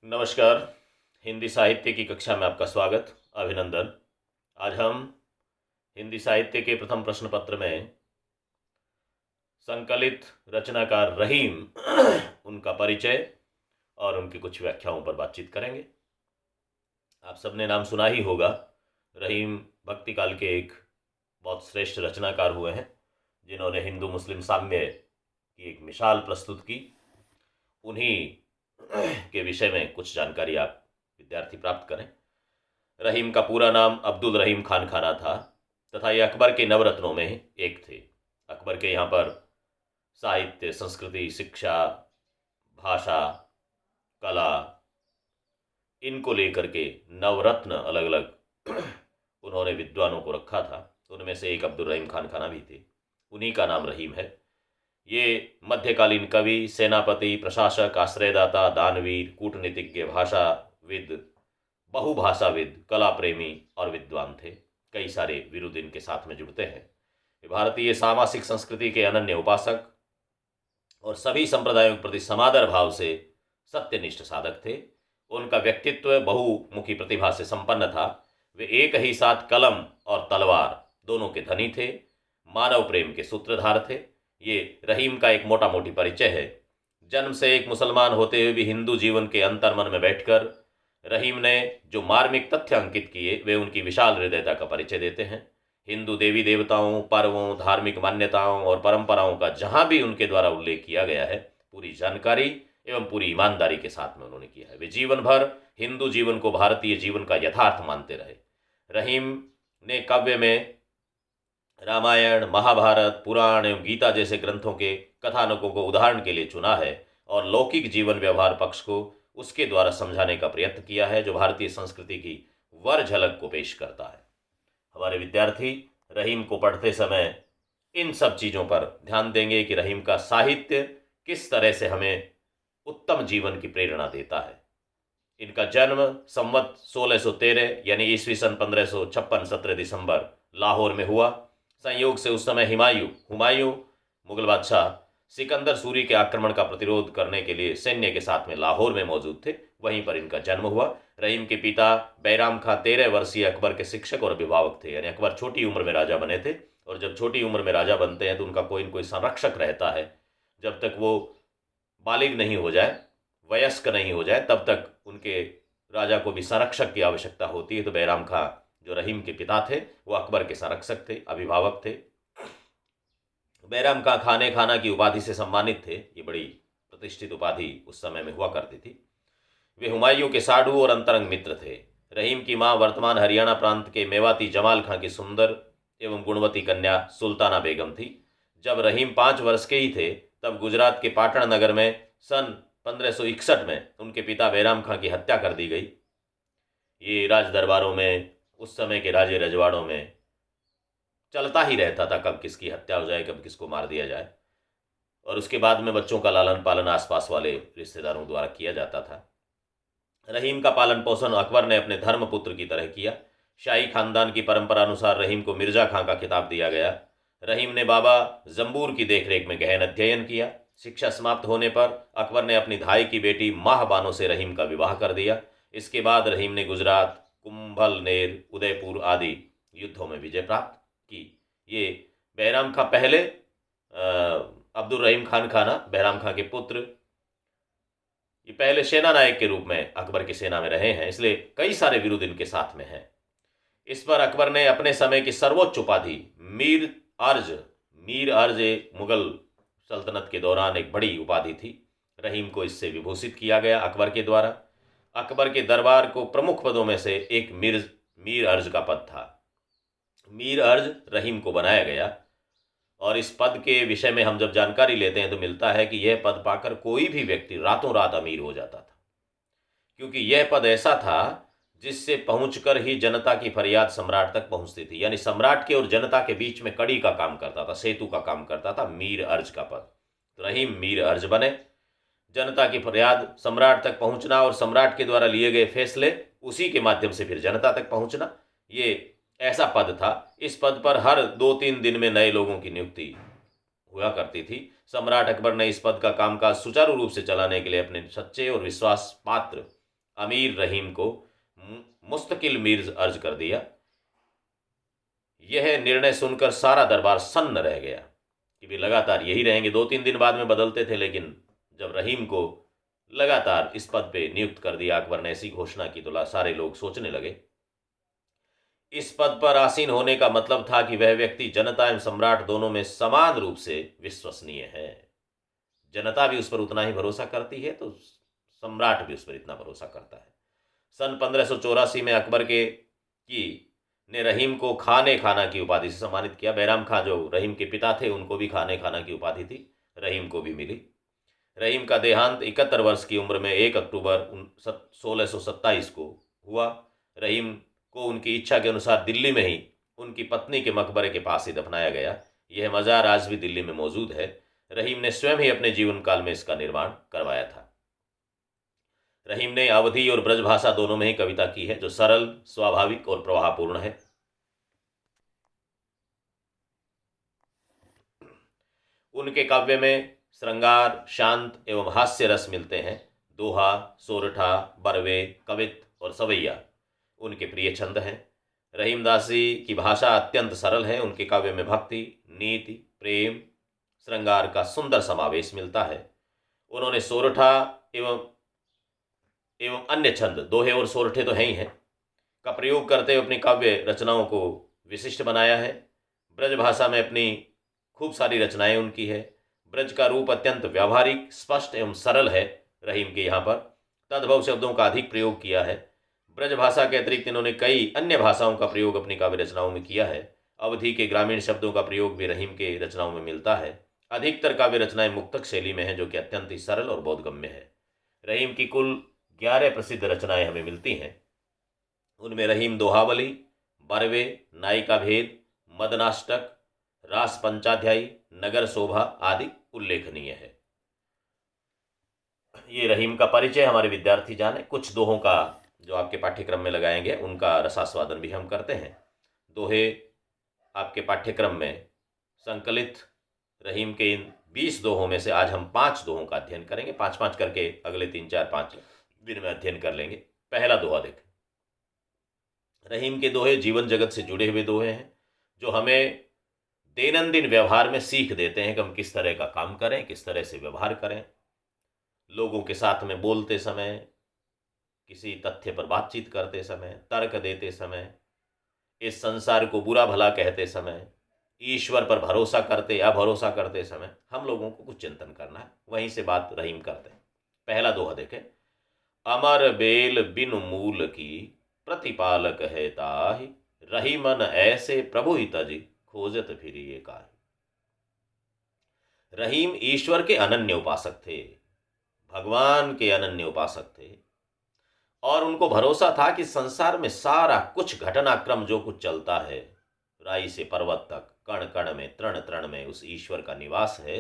नमस्कार। हिंदी साहित्य की कक्षा में आपका स्वागत, अभिनंदन। आज हम हिंदी साहित्य के प्रथम प्रश्न पत्र में संकलित रचनाकार रहीम उनका परिचय और उनकी कुछ व्याख्याओं पर बातचीत करेंगे। आप सबने नाम सुना ही होगा। रहीम भक्ति काल के एक बहुत श्रेष्ठ रचनाकार हुए हैं, जिन्होंने हिंदू मुस्लिम साम्य की एक मिसाल प्रस्तुत की। उन्हीं के विषय में कुछ जानकारी आप विद्यार्थी प्राप्त करें। रहीम का पूरा नाम अब्दुल रहीम खान खाना था तथा ये अकबर के नवरत्नों में एक थे। अकबर के यहाँ पर साहित्य, संस्कृति, शिक्षा, भाषा, कला, इनको लेकर के नवरत्न अलग अलग उन्होंने विद्वानों को रखा था। उनमें से एक अब्दुल रहीम खान खाना भी थे। उन्हीं का नाम रहीम है। ये मध्यकालीन कवि, सेनापति, प्रशासक, आश्रयदाता, दानवीर, कूटनीतिज्ञ, भाषाविद, बहुभाषाविद, कला प्रेमी और विद्वान थे। कई सारे विरुद्ध इनके साथ में जुड़ते हैं। भारतीय सामासिक संस्कृति के अनन्य उपासक और सभी संप्रदायों के प्रति समादर भाव से सत्यनिष्ठ साधक थे। उनका व्यक्तित्व बहुमुखी प्रतिभा से संपन्न था। वे एक ही साथ कलम और तलवार दोनों के धनी थे। मानव प्रेम के सूत्रधार थे। ये रहीम का एक मोटा मोटी परिचय है। जन्म से एक मुसलमान होते हुए भी हिंदू जीवन के अंतर्मन में बैठकर रहीम ने जो मार्मिक तथ्य अंकित किए, वे उनकी विशाल हृदयता का परिचय देते हैं। हिंदू देवी देवताओं, पर्वों, धार्मिक मान्यताओं और परंपराओं का जहां भी उनके द्वारा उल्लेख किया गया है, पूरी जानकारी एवं पूरी ईमानदारी के साथ में उन्होंने किया है। वे जीवन भर हिंदू जीवन को भारतीय जीवन का यथार्थ मानते रहे। रहीम ने काव्य में रामायण, महाभारत, पुराण एवं गीता जैसे ग्रंथों के कथानकों को उदाहरण के लिए चुना है और लौकिक जीवन व्यवहार पक्ष को उसके द्वारा समझाने का प्रयत्न किया है, जो भारतीय संस्कृति की वर झलक को पेश करता है। हमारे विद्यार्थी रहीम को पढ़ते समय इन सब चीज़ों पर ध्यान देंगे कि रहीम का साहित्य किस तरह से हमें उत्तम जीवन की प्रेरणा देता है। इनका जन्म संवत 1613 यानी ईस्वी सन 1556 17 दिसंबर लाहौर में हुआ। संयोग से उस समय हुमायूं मुगल बादशाह सिकंदर सूरी के आक्रमण का प्रतिरोध करने के लिए सैन्य के साथ में लाहौर में मौजूद थे। वहीं पर इनका जन्म हुआ। रहीम के पिता बैराम खां 13 वर्षीय अकबर के शिक्षक और अभिभावक थे। यानी अकबर छोटी उम्र में राजा बने थे, और जब छोटी उम्र में राजा बनते हैं तो उनका कोई न कोई संरक्षक रहता है। जब तक वो बालिग नहीं हो जाए, वयस्क नहीं हो जाए, तब तक उनके राजा को भी संरक्षक की आवश्यकता होती है। तो बैराम खां जो रहीम के पिता थे, वो अकबर के संरक्षक थे, अभिभावक थे। बैराम खां खाने खाना की उपाधि से सम्मानित थे। ये बड़ी प्रतिष्ठित उपाधि उस समय में हुआ करती थी। वे हुमायूं के साढ़ू और अंतरंग मित्र थे। रहीम की मां वर्तमान हरियाणा प्रांत के मेवाती जमाल खां की सुंदर एवं गुणवती कन्या सुल्ताना बेगम थी। जब रहीम 5 वर्ष के ही थे, तब गुजरात के पाटण नगर में सन 1561 में उनके पिता बैराम खां की हत्या कर दी गई। ये राज दरबारों में, उस समय के राजे रजवाड़ों में चलता ही रहता था, कब किसकी हत्या हो जाए, कब किसको मार दिया जाए। और उसके बाद में बच्चों का लालन पालन आसपास वाले रिश्तेदारों द्वारा किया जाता था। रहीम का पालन पोषण अकबर ने अपने धर्मपुत्र की तरह किया। शाही खानदान की परंपरा अनुसार रहीम को मिर्जा खां का खिताब दिया गया। रहीम ने बाबा जंबूर की देखरेख में गहन अध्ययन किया। शिक्षा समाप्त होने पर अकबर ने अपनी धाई की बेटी माहबानो से रहीम का विवाह कर दिया। इसके बाद रहीम ने गुजरात, कुंभलनेर, उदयपुर आदि युद्धों में विजय प्राप्त की। ये बैराम खां पहले अब्दुल रहीम खान खाना, बैराम खां के पुत्र, ये पहले सेना नायक के रूप में अकबर की सेना में रहे हैं, इसलिए कई सारे विरुद्ध इनके साथ में हैं। इस पर अकबर ने अपने समय की सर्वोच्च उपाधि मीर अर्ज मुगल सल्तनत के दौरान एक बड़ी उपाधि थी। रहीम को इससे विभूषित किया गया अकबर के द्वारा। अकबर के दरबार को प्रमुख पदों में से एक मीर अर्ज का पद था। मीर अर्ज रहीम को बनाया गया, और इस पद के विषय में हम जब जानकारी लेते हैं तो मिलता है कि यह पद पाकर कोई भी व्यक्ति रातों रात अमीर हो जाता था, क्योंकि यह पद ऐसा था जिससे पहुंचकर ही जनता की फरियाद सम्राट तक पहुंचती थी। यानी सम्राट के और जनता के बीच में कड़ी का काम करता था, सेतु का काम करता था मीर अर्ज का पद। तो रहीम मीर अर्ज बने। जनता की फरियाद सम्राट तक पहुंचना और सम्राट के द्वारा लिए गए फैसले उसी के माध्यम से फिर जनता तक पहुंचना, ये ऐसा पद था। इस पद पर हर 2-3 दिन में नए लोगों की नियुक्ति हुआ करती थी। सम्राट अकबर ने इस पद का कामकाज सुचारू रूप से चलाने के लिए अपने सच्चे और विश्वास पात्र अमीर रहीम को मुस्तकिल मीर अर्ज कर दिया। यह निर्णय सुनकर सारा दरबार सन्न रह गया कि भी लगातार यही रहेंगे। 2-3 दिन बाद में बदलते थे, लेकिन जब रहीम को लगातार इस पद पे नियुक्त कर दिया अकबर ने, ऐसी घोषणा की, तो सारे लोग सोचने लगे इस पद पर आसीन होने का मतलब था कि वह व्यक्ति जनता एवं सम्राट दोनों में समान रूप से विश्वसनीय है। जनता भी उस पर उतना ही भरोसा करती है, तो सम्राट भी उस पर इतना भरोसा करता है। सन 1584 में अकबर के की ने रहीम को खाने खाना की उपाधि से सम्मानित किया। बैराम खां जो रहीम के पिता थे, उनको भी खाने खाना की उपाधि थी, रहीम को भी मिली। रहीम का देहांत 71 वर्ष की उम्र में 1 अक्टूबर 1627 को हुआ। रहीम को उनकी इच्छा के अनुसार दिल्ली में ही उनकी पत्नी के मकबरे के पास ही दफनाया गया। यह मज़ार आज भी दिल्ली में मौजूद है। रहीम ने स्वयं ही अपने जीवन काल में इसका निर्माण करवाया था। रहीम ने अवधी और ब्रजभाषा दोनों में ही कविता की है, जो सरल, स्वाभाविक और प्रवाहपूर्ण है। उनके काव्य में श्रृंगार, शांत एवं हास्य रस मिलते हैं। दोहा, सोरठा, बरवे, कवित और सवैया उनके प्रिय छंद हैं। रहीमदासी की भाषा अत्यंत सरल है। उनके काव्य में भक्ति, नीति, प्रेम, श्रृंगार का सुंदर समावेश मिलता है। उन्होंने सोरठा एवं अन्य छंद, दोहे और सोरठे तो हैं ही हैं, का प्रयोग करते हुए अपनी काव्य रचनाओं को विशिष्ट बनाया है। ब्रज भाषा में अपनी खूब सारी रचनाएं उनकी है। ब्रज का रूप अत्यंत व्यावहारिक, स्पष्ट एवं सरल है। रहीम के यहाँ पर तद्भव शब्दों का अधिक प्रयोग किया है। ब्रज भाषा के अतिरिक्त इन्होंने कई अन्य भाषाओं का प्रयोग अपनी काव्य रचनाओं में किया है। अवधि के ग्रामीण शब्दों का प्रयोग भी रहीम के रचनाओं में मिलता है। अधिकतर काव्य रचनाएं मुक्तक शैली में हैं, जो कि अत्यंत ही सरल और बोधगम्य है। रहीम की कुल 11 प्रसिद्ध रचनाएं हमें मिलती हैं। उनमें रहीम दोहावली, बरवे, नायिका भेद, मदनाष्टक, रास पंचाध्यायी, नगर शोभा आदि उल्लेखनीय है। ये रहीम का परिचय हमारे विद्यार्थी जाने। कुछ दोहों का जो आपके पाठ्यक्रम में लगाएंगे उनका रसास्वादन भी हम करते हैं। दोहे आपके पाठ्यक्रम में संकलित रहीम के इन 20 दोहों में से आज हम 5 दोहों का अध्ययन करेंगे। 5-5 करके अगले 3-4-5 दिन में अध्ययन कर लेंगे। पहला दोहा देखें। रहीम के दोहे जीवन जगत से जुड़े हुए दोहे हैं, जो हमें दैनंदिन व्यवहार में सीख देते हैं कि हम किस तरह का काम करें, किस तरह से व्यवहार करें। लोगों के साथ में बोलते समय, किसी तथ्य पर बातचीत करते समय, तर्क देते समय, इस संसार को बुरा भला कहते समय, ईश्वर पर भरोसा करते या भरोसा करते समय हम लोगों को कुछ चिंतन करना है। वहीं से बात रहीम करते हैं। पहला दोहा देखें। अमर बेल बिन मूल की, प्रतिपालक है ताहि, रही मन ऐसे प्रभु ही तज, खोजत फिरिए काहि। रहीम ईश्वर के अनन्य उपासक थे, भगवान के अनन्य उपासक थे, और उनको भरोसा था कि संसार में सारा कुछ घटनाक्रम जो कुछ चलता है, राई से पर्वत तक, कण कण में, तृण तृण में उस ईश्वर का निवास है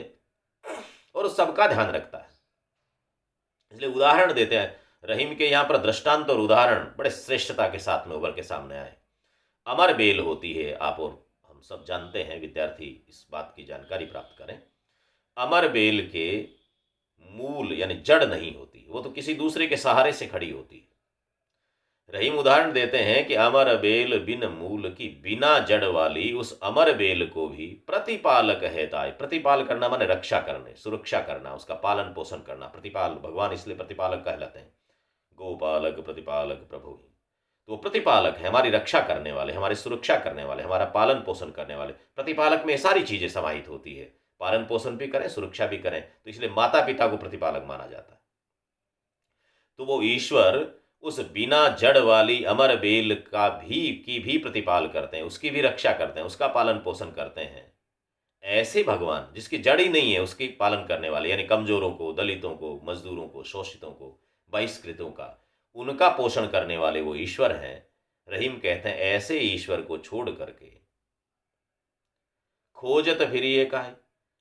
और उस सबका ध्यान रखता है। इसलिए उदाहरण देते हैं। रहीम के यहाँ पर दृष्टांत और उदाहरण बड़े श्रेष्ठता के साथ में उभर के सामने आए। अमर बेल होती है, आप और हम सब जानते हैं, विद्यार्थी इस बात की जानकारी प्राप्त करें। अमर बेल के मूल यानी जड़ नहीं होती, वो तो किसी दूसरे के सहारे से खड़ी होती है। रहीम उदाहरण देते हैं कि अमर बेल बिन मूल की, बिना जड़ वाली उस अमर बेल को भी प्रतिपालक है ताय। प्रतिपाल करना माने रक्षा करने, सुरक्षा करना, उसका पालन पोषण करना। प्रतिपाल भगवान इसलिए प्रतिपालक कहलाते हैं। गोपालक प्रतिपालक प्रभु ही, तो प्रतिपालक है, हमारी रक्षा करने वाले, हमारी सुरक्षा करने वाले, हमारा पालन पोषण करने वाले। प्रतिपालक में सारी चीजें समाहित होती है, पालन पोषण भी करें, सुरक्षा भी करें, तो इसलिए माता पिता को प्रतिपालक माना जाता है। तो वो ईश्वर उस बिना जड़ वाली अमर बेल की भी प्रतिपाल करते हैं, उसकी भी रक्षा करते हैं, उसका पालन पोषण करते हैं। ऐसे भगवान जिसकी जड़ ही नहीं है, उसकी पालन करने वाले, यानी कमजोरों को, दलितों को, मजदूरों को, शोषितों को, बहिष्कृतों का, उनका पोषण करने वाले वो ईश्वर हैं। रहीम कहते हैं ऐसे ईश्वर को छोड़ करके खोजत फिरिए काहे।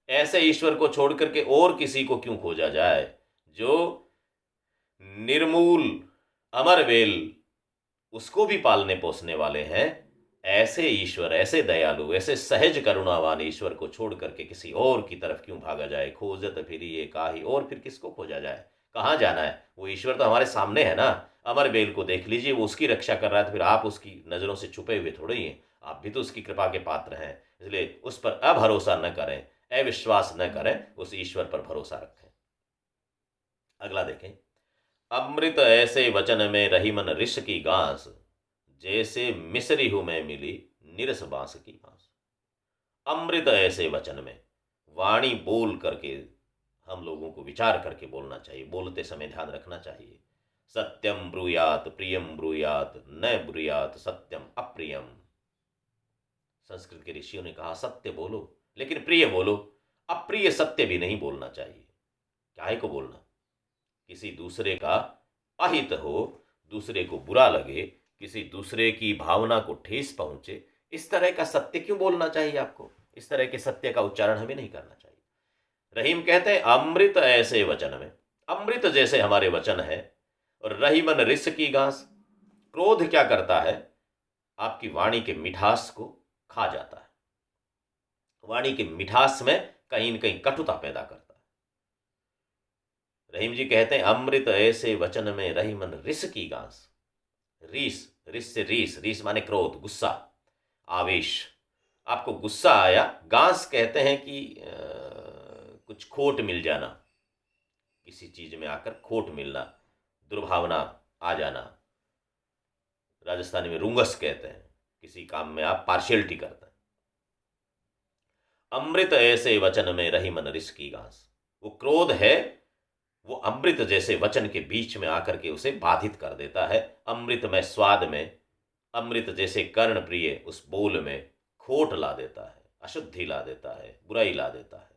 ऐसे ईश्वर को छोड़ करके और किसी को क्यों खोजा जाए, जो निर्मूल अमर बेल उसको भी पालने पोसने वाले हैं। ऐसे ईश्वर, ऐसे दयालु, ऐसे सहज करुणावान ईश्वर को छोड़ करके किसी और की तरफ क्यों भागा जाए। खोजत फिरिए काहि, और फिर किसको खोजा जाए, कहाँ जाना है। वो ईश्वर तो हमारे सामने है ना, अमर बेल को देख लीजिए, वो उसकी रक्षा कर रहा है, तो फिर आप उसकी नज़रों से छुपे हुए थोड़े ही हैं, आप भी तो उसकी कृपा के पात्र हैं। इसलिए उस पर अभरोसा न करें, अविश्वास न करें, उस ईश्वर पर भरोसा रखें। अगला देखें, अमृत ऐसे वचन में रही मन ऋष की घास, जैसे मिसरी हूं मैं मिली निरस बांस की घास। अमृत ऐसे वचन में, वाणी बोल करके हम लोगों को विचार करके बोलना चाहिए, बोलते समय ध्यान रखना चाहिए। सत्यम ब्रूयात प्रियम ब्रूयात न ब्रूयात सत्यम अप्रियम। संस्कृत के ऋषियों ने कहा सत्य बोलो लेकिन प्रिय बोलो, अप्रिय सत्य भी नहीं बोलना चाहिए। काहे को बोलना, किसी दूसरे का अहित हो, दूसरे को बुरा लगे, किसी दूसरे की भावना को ठेस पहुंचे, इस तरह का सत्य क्यों बोलना चाहिए आपको? इस तरह के सत्य का उच्चारण हमें नहीं करना चाहिए। रहीम कहते हैं अमृत ऐसे वचन में, अमृत जैसे हमारे वचन है। और रही मन रिस की घास, क्रोध क्या करता है, आपकी वाणी के मिठास को खा जाता है। वाणी की मिठास में कहीं न कहीं कटुता पैदा करता है। रहीम जी कहते हैं अमृत ऐसे वचन में रही मन रिस की घास। रीस, रिस से रीस, रीस माने क्रोध, गुस्सा, आवेश। आपको गुस्सा आया, गांस कहते हैं कि कुछ खोट मिल जाना, किसी चीज में आकर खोट मिलना, दुर्भावना आ जाना। राजस्थानी में रुंगस कहते हैं, किसी काम में आप पार्शियलिटी करते हैं। अमृत ऐसे वचन में रही मन रिस की घास, वो क्रोध है, वो अमृत जैसे वचन के बीच में आकर के उसे बाधित कर देता है। अमृत में स्वाद में, अमृत जैसे कर्ण प्रिय उस बोल में खोट ला देता है, अशुद्धि ला देता है, बुराई ला देता है,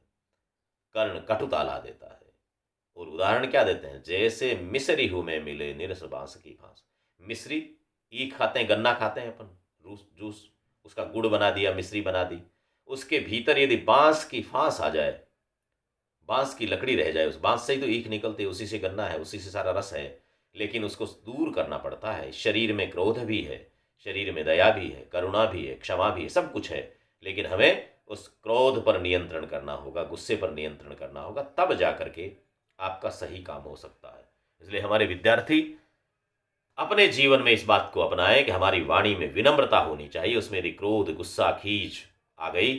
कर्ण कटुता ला देता है। और उदाहरण क्या देते हैं, जैसे मिसरी हूं मैं मिले निरस बांस की घास। मिश्री, ईख खाते हैं, गन्ना खाते हैं अपन, जूस जूस, उसका गुड़ बना दिया, मिश्री बना दी। उसके भीतर यदि बांस की फांस आ जाए, बांस की लकड़ी रह जाए, उस बांस से ही तो ईख निकलती है, उसी से गन्ना है, उसी से सारा रस है, लेकिन उसको दूर करना पड़ता है। शरीर में क्रोध भी है, शरीर में दया भी है, करुणा भी है, क्षमा भी है, सब कुछ है, लेकिन हमें उस क्रोध पर नियंत्रण करना होगा, गुस्से पर नियंत्रण करना होगा, तब जाकर के आपका सही काम हो सकता है। इसलिए हमारे विद्यार्थी अपने जीवन में इस बात को अपनाएं कि हमारी वाणी में विनम्रता होनी चाहिए। उसमें यदि क्रोध, गुस्सा, खींच आ गई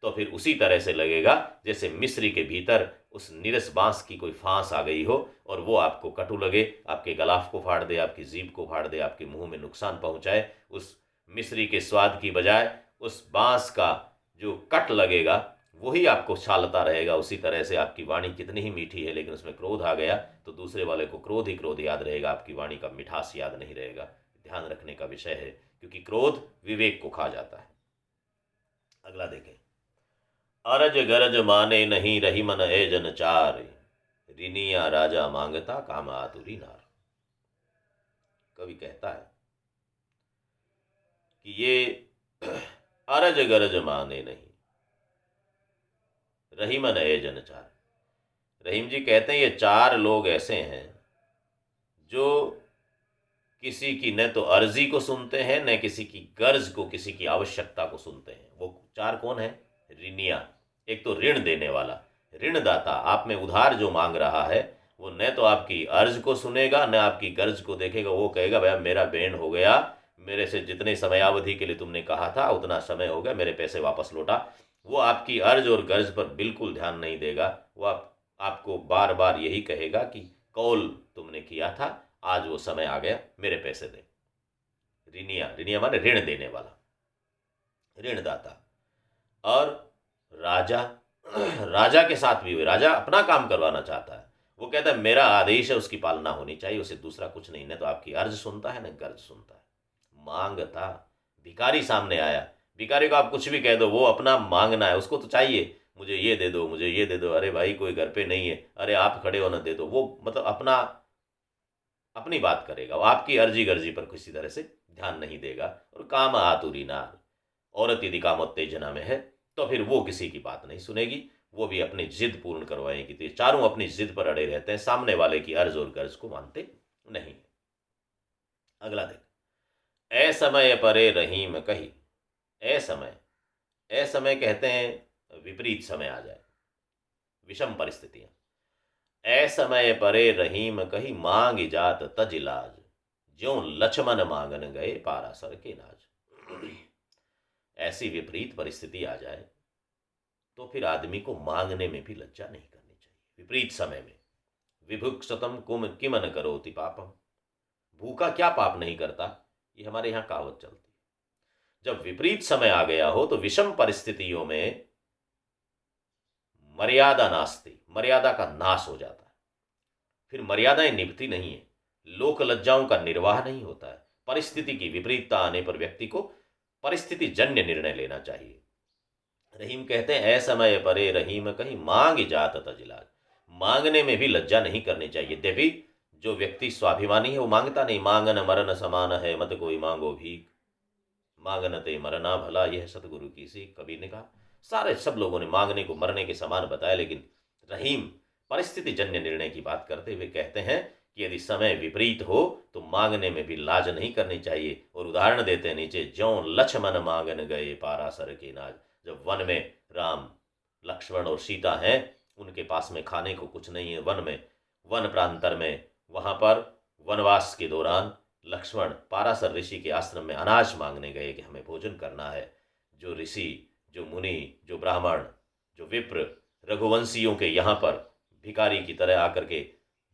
तो फिर उसी तरह से लगेगा जैसे मिस्री के भीतर उस निरस बांस की कोई फांस आ गई हो और वो आपको कटु लगे, आपके गलाफ को फाड़ दे, आपकी जीभ को फाड़ दे, आपके मुंह में नुकसान पहुंचाए। उस मिस्री के स्वाद की बजाय उस बांस का जो कट लगेगा वही आपको छालता रहेगा। उसी तरह से आपकी वाणी कितनी ही मीठी है, लेकिन उसमें क्रोध आ गया तो दूसरे वाले को क्रोध ही क्रोध याद रहेगा, आपकी वाणी का मिठास याद नहीं रहेगा। ध्यान रखने का विषय है, क्योंकि क्रोध विवेक को खा जाता है। अगला देखें, अरज गरज माने नहीं रही मन ए जन चार, रिनिया राजा मांगता काम आतुरी नार। कवि कहता है कि ये अरज गरज माने नहीं रही मन ए जन चार। रहीम जी कहते हैं ये चार लोग ऐसे हैं जो किसी की न तो अर्जी को सुनते हैं, न किसी की गर्ज को, किसी की आवश्यकता को सुनते हैं। वो चार कौन है? ऋणिया, एक तो ऋण देने वाला, ऋणदाता, आप में उधार जो मांग रहा है वो न तो आपकी अर्ज को सुनेगा, न आपकी गर्ज को देखेगा। वो कहेगा भैया मेरा बेन हो गया, मेरे से जितने समयावधि के लिए तुमने कहा था उतना समय हो गया, मेरे पैसे वापस लौटा। वो आपकी अर्ज और गर्ज पर बिल्कुल ध्यान नहीं देगा। वो आपको बार बार यही कहेगा कि कौल तुमने किया था, आज वो समय आ गया, मेरे पैसे दे। ऋणिया, ऋणिया माने ऋण देने वाला, ऋणदाता। और राजा, राजा के साथ भी, राजा अपना काम करवाना चाहता है, वो कहता है मेरा आदेश है, उसकी पालना होनी चाहिए, उसे दूसरा कुछ नहीं। न तो आपकी अर्ज सुनता है, न गर्ज सुनता है। मांगता, भिखारी सामने आया, भिखारी को आप कुछ भी कह दो, वो अपना मांगना है, उसको तो चाहिए मुझे ये दे दो, मुझे ये दे दो, अरे भाई कोई घर पे नहीं है, अरे आप खड़े हो ना दे दो। वो मतलब अपनी बात करेगा, वो आपकी अर्जी गर्जी पर किसी तरह से ध्यान नहीं देगा। और काम आतुरी नार, औरत यदि काम उत्तेजना में है तो फिर वो किसी की बात नहीं सुनेगी, वो भी अपनी जिद पूर्ण करवाएगी। तो ये चारों अपनी जिद पर अड़े रहते हैं, सामने वाले की अर्ज और गर्ज को मानते नहीं। अगला देख, ए समय परे रहीम कही। ए समय, ए समय कहते हैं विपरीत समय आ जाए, विषम परिस्थितियां। ए समय परे रहीम कही, मांग जात तज इलाज। ज्यों लक्ष्मण मांगन गए पारासर के नाज। ऐसी विपरीत परिस्थिति आ जाए तो फिर आदमी को मांगने में भी लज्जा नहीं करनी चाहिए। विपरीत समय में विभुक्षतम कुम किमन करोति पापम, भूखा क्या पाप नहीं करता, ये हमारे यहाँ कहावत चलती है। जब विपरीत समय आ गया हो तो विषम परिस्थितियों में मर्यादा नास्ती, मर्यादा का नाश हो जाता है। फिर मर्यादाएं निभती नहीं है, लोक लज्जाओं का निर्वाह नहीं होता है। परिस्थिति की विपरीतता आने पर व्यक्ति को परिस्थिति जन्य निर्णय लेना चाहिए। रहीम कहते हैं असमय परे रहीम कहीं मांग जात तजिलाज, मांगने में भी लज्जा नहीं करनी चाहिए। यद्यपि जो व्यक्ति स्वाभिमानी है वो मांगता नहीं, मांगन मरण समान है मत कोई मांगो भीख, मांगन ते मरना भला, यह सतगुरु की सीख। कबीर ने कहा। सारे सब लोगों ने मांगने को मरने के समान बताया, लेकिन रहीम परिस्थिति जन्य निर्णय की बात करते हुए कहते हैं कि यदि समय विपरीत हो तो मांगने में भी लाज नहीं करनी चाहिए। और उदाहरण देते हैं नीचे, ज्यों लक्ष्मण मांगन गए पारासर के नाज। जब वन में राम लक्ष्मण और सीता हैं, उनके पास में खाने को कुछ नहीं है, वन में, वन प्रांतर में, वहां पर वनवास के दौरान लक्ष्मण पारासर ऋषि के आश्रम में अनाज मांगने गए कि हमें भोजन करना है। जो ऋषि, जो मुनि, जो ब्राह्मण, जो विप्र रघुवंशियों के यहाँ पर भिखारी की तरह आकर के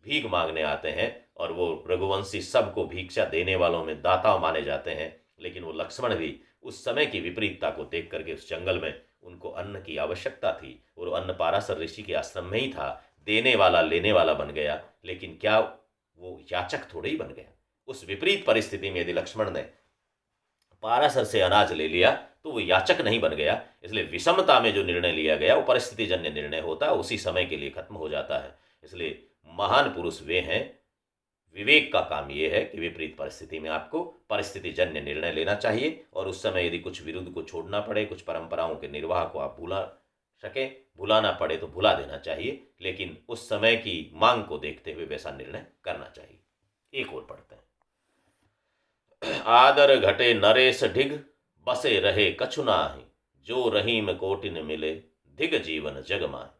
भीख मांगने आते हैं, और वो रघुवंशी सबको भिक्षा देने वालों में दाता माने जाते हैं। लेकिन वो लक्ष्मण भी उस समय की विपरीतता को देख करके उस जंगल में उनको अन्न की आवश्यकता थी, और अन्न पारासर ऋषि के आश्रम में ही था। देने वाला लेने वाला बन गया, लेकिन क्या वो याचक थोड़े ही बन गया। उस विपरीत परिस्थिति में यदि लक्ष्मण ने पारासर से अनाज ले लिया तो वो याचक नहीं बन गया। इसलिए विषमता में जो निर्णय लिया गया वो परिस्थिति जन्य निर्णय होता है, उसी समय के लिए खत्म हो जाता है। इसलिए महान पुरुष वे हैं, विवेक का काम ये है कि विपरीत परिस्थिति में आपको परिस्थिति जन्य निर्णय लेना चाहिए, और उस समय यदि कुछ विरुद्ध को छोड़ना पड़े, कुछ परंपराओं के निर्वाह को आप भुला सके, भुलाना पड़े तो भुला देना चाहिए, लेकिन उस समय की मांग को देखते हुए वैसा निर्णय करना चाहिए। एक और पढ़ते हैं। आदर घटे नरेश ढिग, बसे रहे कछु नाहि, जो रहीम कोटिन मिले, धिग जीवन जग माहि।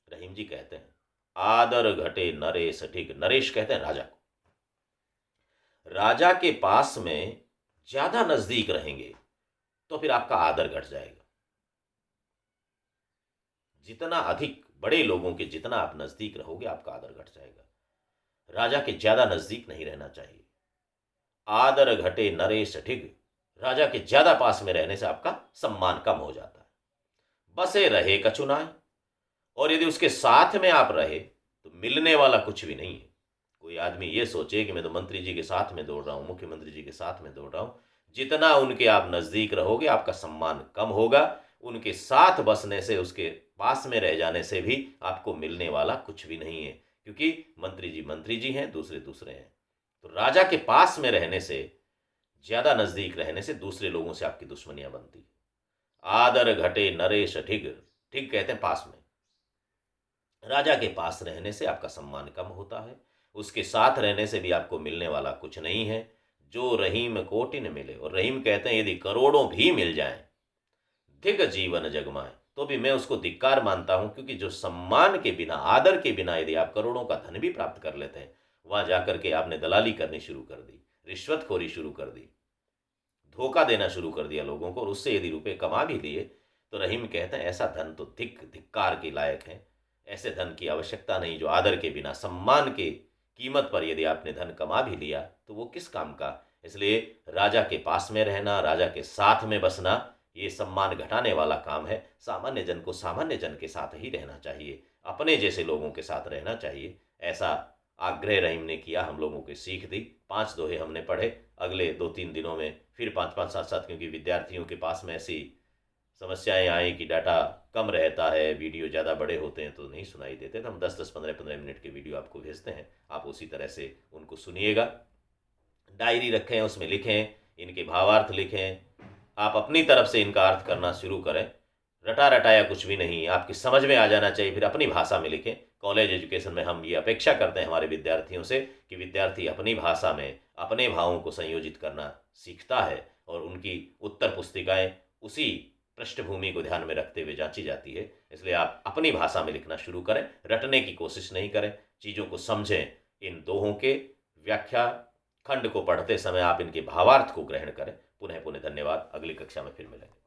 रहीम जी कहते हैं आदर घटे नरेश ढिग, नरेश कहते हैं राजा को। राजा के पास में ज्यादा नजदीक रहेंगे तो फिर आपका आदर घट जाएगा। जितना अधिक बड़े लोगों के जितना आप नजदीक रहोगे आपका आदर घट जाएगा। राजा के ज्यादा नजदीक नहीं रहना चाहिए। आदर घटे नरेश ढिग, राजा के ज्यादा पास में रहने से आपका सम्मान कम हो जाता है। बसे रहे कछु नाहि, और यदि उसके साथ में आप रहे तो मिलने वाला कुछ भी नहीं है। कोई आदमी ये सोचे कि मैं तो मंत्री जी के साथ में दौड़ रहा हूं, मुख्यमंत्री जी के साथ में दौड़ रहा हूं, जितना उनके आप नजदीक रहोगे आपका सम्मान कम होगा। उनके साथ बसने से, उसके पास में रह जाने से भी आपको मिलने वाला कुछ भी नहीं है, क्योंकि मंत्री जी हैं, दूसरे दूसरे हैं। तो राजा के पास में रहने से, ज्यादा नजदीक रहने से दूसरे लोगों से आपकी दुश्मनियां बनती। आदर घटे नरेश ढिग, ढिग कहते हैं पास में। राजा के पास रहने से आपका सम्मान कम होता है, उसके साथ रहने से भी आपको मिलने वाला कुछ नहीं है। जो रहीम कोटिन मिले, और रहीम कहते हैं यदि करोड़ों भी मिल जाएं, धिग जीवन जगमाए, तो भी मैं उसको धिक्कार मानता हूं, क्योंकि जो सम्मान के बिना, आदर के बिना यदि आप करोड़ों का धन भी प्राप्त कर लेते हैं, वहां जाकर के आपने दलाली करनी शुरू कर दी, रिश्वतखोरी शुरू कर दी, धोखा देना शुरू कर दिया लोगों को, और उससे यदि रुपए कमा भी लिए, तो रहीम कहते हैं ऐसा धन तो धिक्कार के लायक है। ऐसे धन की आवश्यकता नहीं जो आदर के बिना, सम्मान के कीमत पर यदि आपने धन कमा भी लिया तो वो किस काम का। इसलिए राजा के पास में रहना, राजा के साथ में बसना, ये सम्मान घटाने वाला काम है। सामान्य जन को सामान्य जन के साथ ही रहना चाहिए, अपने जैसे लोगों के साथ रहना चाहिए। ऐसा आग्रह रहीम ने किया, हम लोगों को सीख दी। 5 दोहे हमने पढ़े। अगले 2-3 दिनों में फिर 5-5 7-7, क्योंकि विद्यार्थियों के पास में ऐसी समस्याएं आई कि डाटा कम रहता है, वीडियो ज़्यादा बड़े होते हैं तो नहीं सुनाई देते, तो हम 10-10 15-15 मिनट के वीडियो आपको भेजते हैं, आप उसी तरह से उनको सुनिएगा। डायरी रखें, उसमें लिखें, इनके भावार्थ लिखें, आप अपनी तरफ से इनका अर्थ करना शुरू करें। रटा रटाया कुछ भी नहीं, आपकी समझ में आ जाना चाहिए, फिर अपनी भाषा में लिखें। कॉलेज एजुकेशन में हम ये अपेक्षा करते हैं हमारे विद्यार्थियों से कि विद्यार्थी अपनी भाषा में अपने भावों को संयोजित करना सीखता है, और उनकी उत्तर पुस्तिकाएं उसी पृष्ठभूमि को ध्यान में रखते हुए जांची जाती है। इसलिए आप अपनी भाषा में लिखना शुरू करें, रटने की कोशिश नहीं करें, चीज़ों को समझें। इन दोहों के व्याख्या खंड को पढ़ते समय आप इनके भावार्थ को ग्रहण करें। पुनः पुनः धन्यवाद। अगली कक्षा में फिर मिलेंगे।